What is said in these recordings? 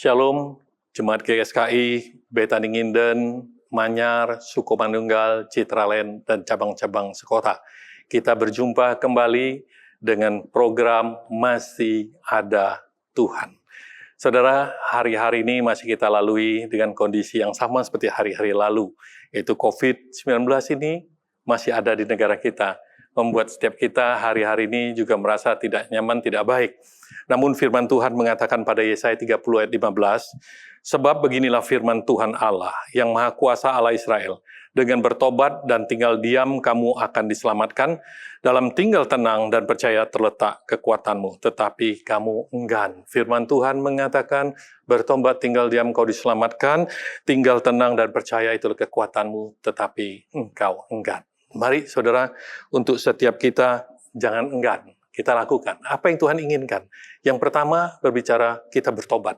Shalom, Jemaat GSKI, Betani Nginden, Manyar, Suku Manunggal, Citraland, dan cabang-cabang sekota. Kita berjumpa kembali dengan program Masih Ada Tuhan. Saudara, hari-hari ini masih kita lalui dengan kondisi yang sama seperti hari-hari lalu, yaitu COVID-19 ini masih ada di negara kita, membuat setiap kita hari-hari ini juga merasa tidak nyaman, tidak baik. Namun firman Tuhan mengatakan pada Yesaya 30 ayat 15, sebab beginilah firman Tuhan Allah, yang Maha Kuasa Allah Israel, dengan bertobat dan tinggal diam kamu akan diselamatkan, dalam tinggal tenang dan percaya terletak kekuatanmu, tetapi kamu enggan. Firman Tuhan mengatakan, bertobat tinggal diam kau diselamatkan, tinggal tenang dan percaya itulah kekuatanmu, tetapi engkau enggan. Mari saudara, untuk setiap kita jangan enggan. Kita lakukan apa yang Tuhan inginkan. Yang pertama, berbicara kita bertobat.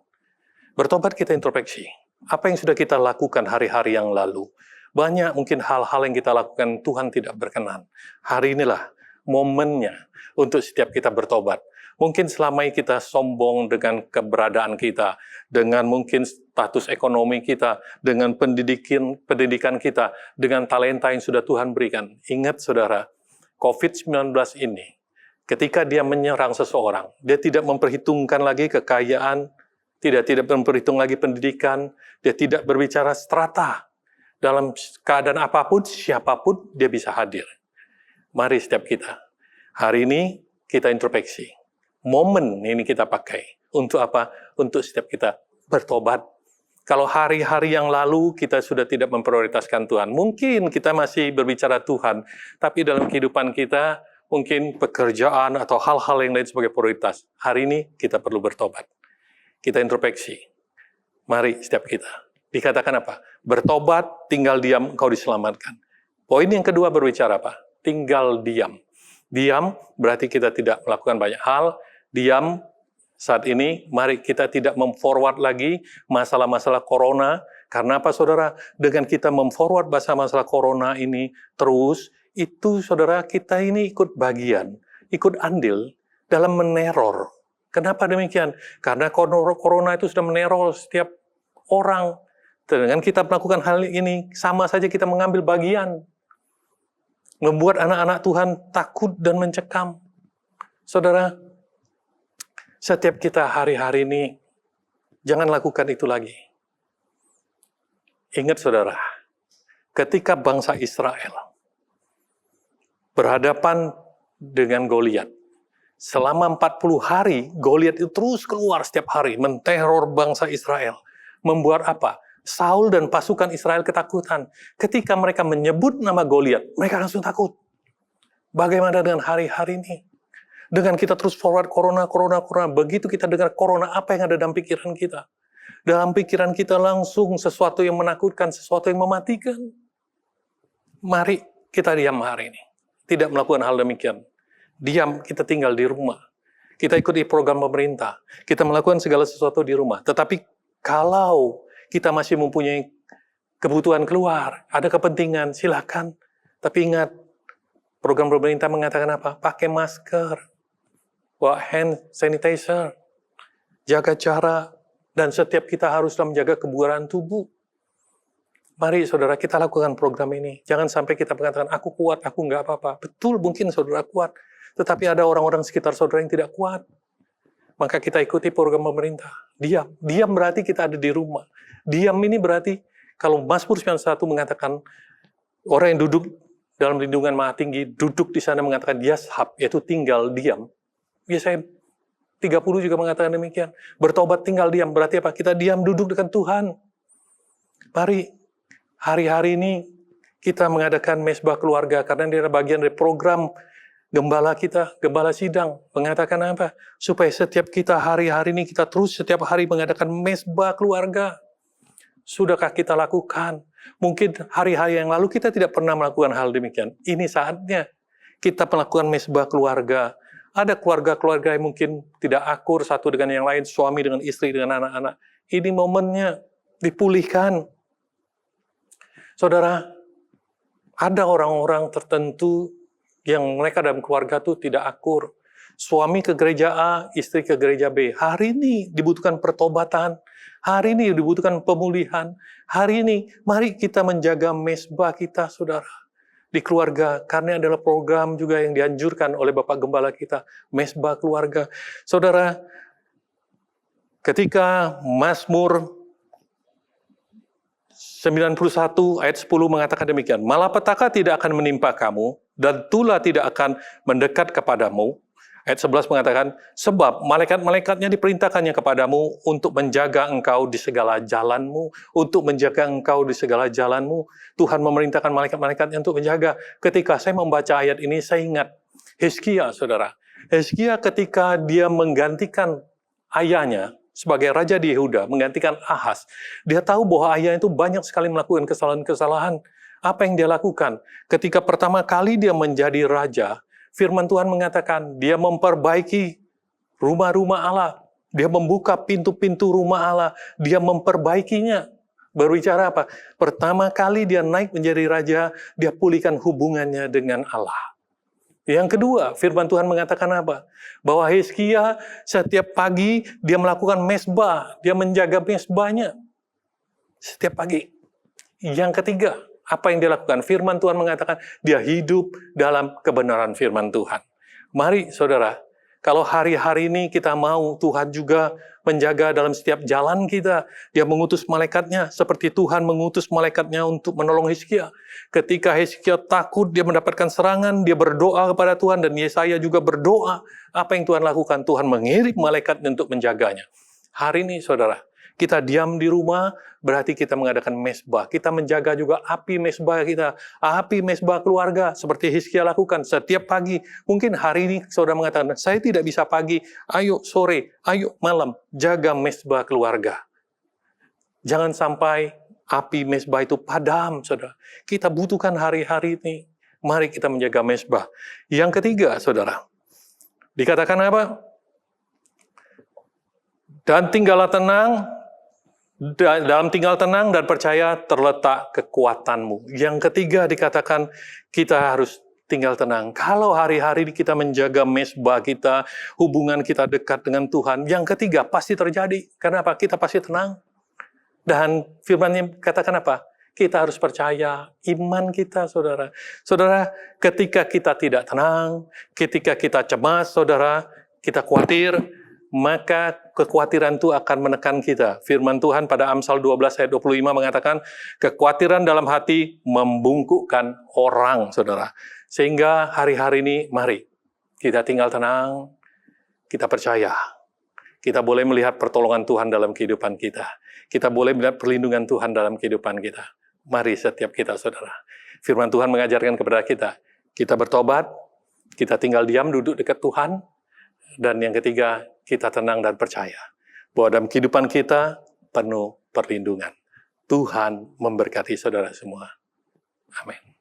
Bertobat kita introspeksi. Apa yang sudah kita lakukan hari-hari yang lalu. Banyak mungkin hal-hal yang kita lakukan Tuhan tidak berkenan. Hari inilah momennya untuk setiap kita bertobat. Mungkin selama ini kita sombong dengan keberadaan kita, dengan mungkin status ekonomi kita, dengan pendidikan kita, dengan talenta yang sudah Tuhan berikan. Ingat saudara, COVID-19 ini, ketika dia menyerang seseorang, dia tidak memperhitungkan lagi kekayaan, tidak memperhitung lagi pendidikan, dia tidak berbicara strata. Dalam keadaan apapun, siapapun, dia bisa hadir. Mari setiap kita, hari ini kita introspeksi. Momen ini kita pakai. Untuk apa? Untuk setiap kita bertobat. Kalau hari-hari yang lalu kita sudah tidak memprioritaskan Tuhan, mungkin kita masih berbicara Tuhan, tapi dalam kehidupan kita, mungkin pekerjaan atau hal-hal yang lain sebagai prioritas. Hari ini kita perlu bertobat. Kita introspeksi. Mari setiap kita. Dikatakan apa? Bertobat, tinggal diam, engkau diselamatkan. Poin yang kedua berbicara apa? Tinggal diam. Diam berarti kita tidak melakukan banyak hal. Diam saat ini, mari kita tidak memforward lagi masalah-masalah corona. Karena apa saudara? Dengan kita memforward masalah corona ini terus, itu saudara kita ini ikut bagian, ikut andil dalam meneror. Kenapa demikian? Karena corona itu sudah meneror setiap orang. Dengan kita melakukan hal ini, sama saja kita mengambil bagian. Membuat anak-anak Tuhan takut dan mencekam. Saudara, setiap kita hari-hari ini, jangan lakukan itu lagi. Ingat saudara, ketika bangsa Israel berhadapan dengan Goliat. Selama 40 hari, Goliat itu terus keluar setiap hari, menteror bangsa Israel. Membuat apa? Saul dan pasukan Israel ketakutan. Ketika mereka menyebut nama Goliat, mereka langsung takut. Bagaimana dengan hari-hari ini? Dengan kita terus forward corona. Begitu kita dengar corona, apa yang ada dalam pikiran kita? Dalam pikiran kita langsung sesuatu yang menakutkan, sesuatu yang mematikan. Mari kita diam hari ini. Tidak melakukan hal demikian. Diam, kita tinggal di rumah. Kita ikuti program pemerintah. Kita melakukan segala sesuatu di rumah. Tetapi kalau kita masih mempunyai kebutuhan keluar, ada kepentingan, silakan. Tapi ingat, program pemerintah mengatakan apa? Pakai masker, bawa hand sanitizer, jaga jarak, dan setiap kita haruslah menjaga kebugaran tubuh. Mari saudara kita lakukan program ini. Jangan sampai kita mengatakan, aku kuat, aku nggak apa-apa. Betul, mungkin saudara kuat. Tetapi ada orang-orang sekitar saudara yang tidak kuat. Maka kita ikuti program pemerintah. Diam. Diam berarti kita ada di rumah. Diam ini berarti, kalau Mazmur 91 mengatakan, orang yang duduk dalam lindungan Maha Tinggi, duduk di sana mengatakan yashab, yaitu tinggal diam. Yesaya 30 juga mengatakan demikian. Bertobat tinggal diam. Berarti apa? Kita diam duduk dengan Tuhan. Mari, hari-hari ini kita mengadakan mesbah keluarga, karena ini adalah bagian dari program gembala kita, gembala sidang, mengatakan apa? Supaya setiap kita hari-hari ini, kita terus setiap hari mengadakan mesbah keluarga. Sudahkah kita lakukan? Mungkin hari-hari yang lalu kita tidak pernah melakukan hal demikian. Ini saatnya kita melakukan mesbah keluarga. Ada keluarga-keluarga yang mungkin tidak akur satu dengan yang lain, suami dengan istri, dengan anak-anak. Ini momennya dipulihkan. Saudara, ada orang-orang tertentu yang mereka dalam keluarga itu tidak akur. Suami ke gereja A, istri ke gereja B. Hari ini dibutuhkan pertobatan. Hari ini dibutuhkan pemulihan. Hari ini, mari kita menjaga mesbah kita, saudara. Di keluarga, karena adalah program juga yang dianjurkan oleh Bapak Gembala kita. Mesbah keluarga. Saudara, ketika Mazmur 91 ayat 10 mengatakan demikian, malapetaka tidak akan menimpa kamu, dan tula tidak akan mendekat kepadamu. Ayat 11 mengatakan, sebab malaikat-malaikatnya diperintahkannya kepadamu untuk menjaga engkau di segala jalanmu, untuk menjaga engkau di segala jalanmu. Tuhan memerintahkan malaikat-malaikatnya untuk menjaga. Ketika saya membaca ayat ini, saya ingat Hizkia, saudara. Hizkia ketika dia menggantikan ayahnya sebagai raja di Yehuda, menggantikan Ahaz, dia tahu bahwa ayahnya itu banyak sekali melakukan kesalahan-kesalahan. Apa yang dia lakukan? Ketika pertama kali dia menjadi raja, firman Tuhan mengatakan, dia memperbaiki rumah-rumah Allah. Dia membuka pintu-pintu rumah Allah. Dia memperbaikinya. Berbicara apa? Pertama kali dia naik menjadi raja, dia pulihkan hubungannya dengan Allah. Yang kedua, firman Tuhan mengatakan apa? Bahwa Hizkia setiap pagi dia melakukan mesbah. Dia menjaga mesbahnya. Setiap pagi. Yang ketiga, apa yang dia lakukan? Firman Tuhan mengatakan, dia hidup dalam kebenaran firman Tuhan. Mari saudara, kalau hari-hari ini kita mau Tuhan juga menjaga dalam setiap jalan kita, dia mengutus malaikatnya, seperti Tuhan mengutus malaikatnya untuk menolong Hizkia. Ketika Hizkia takut, dia mendapatkan serangan, dia berdoa kepada Tuhan, dan Yesaya juga berdoa. Apa yang Tuhan lakukan? Tuhan mengirim malaikatnya untuk menjaganya. Hari ini saudara, kita diam di rumah, berarti kita mengadakan mesbah. Kita menjaga juga api mesbah kita, api mesbah keluarga, seperti Hizkia lakukan setiap pagi. Mungkin hari ini saudara mengatakan, saya tidak bisa pagi, ayo sore, ayo malam, jaga mesbah keluarga. Jangan sampai api mesbah itu padam, saudara. Kita butuhkan hari-hari ini. Mari kita menjaga mesbah. Yang ketiga, saudara, dikatakan apa? Dan tinggallah tenang, dalam tinggal tenang dan percaya terletak kekuatanmu. Yang ketiga dikatakan kita harus tinggal tenang. Kalau hari-hari kita menjaga mesbah kita, hubungan kita dekat dengan Tuhan, yang ketiga pasti terjadi. Karena apa? Kita pasti tenang. Dan firman-Nya katakan apa? Kita harus percaya iman kita, saudara. Saudara, ketika kita tidak tenang, ketika kita cemas, saudara, kita khawatir, maka kekhawatiran itu akan menekan kita. Firman Tuhan pada Amsal 12 ayat 25 mengatakan, kekhawatiran dalam hati membungkukkan orang, saudara. Sehingga hari-hari ini, mari kita tinggal tenang, kita percaya. Kita boleh melihat pertolongan Tuhan dalam kehidupan kita. Kita boleh melihat perlindungan Tuhan dalam kehidupan kita. Mari setiap kita, saudara. Firman Tuhan mengajarkan kepada kita bertobat, kita tinggal diam, duduk dekat Tuhan, dan yang ketiga, kita tenang dan percaya bahwa dalam kehidupan kita penuh perlindungan. Tuhan memberkati saudara semua. Amin.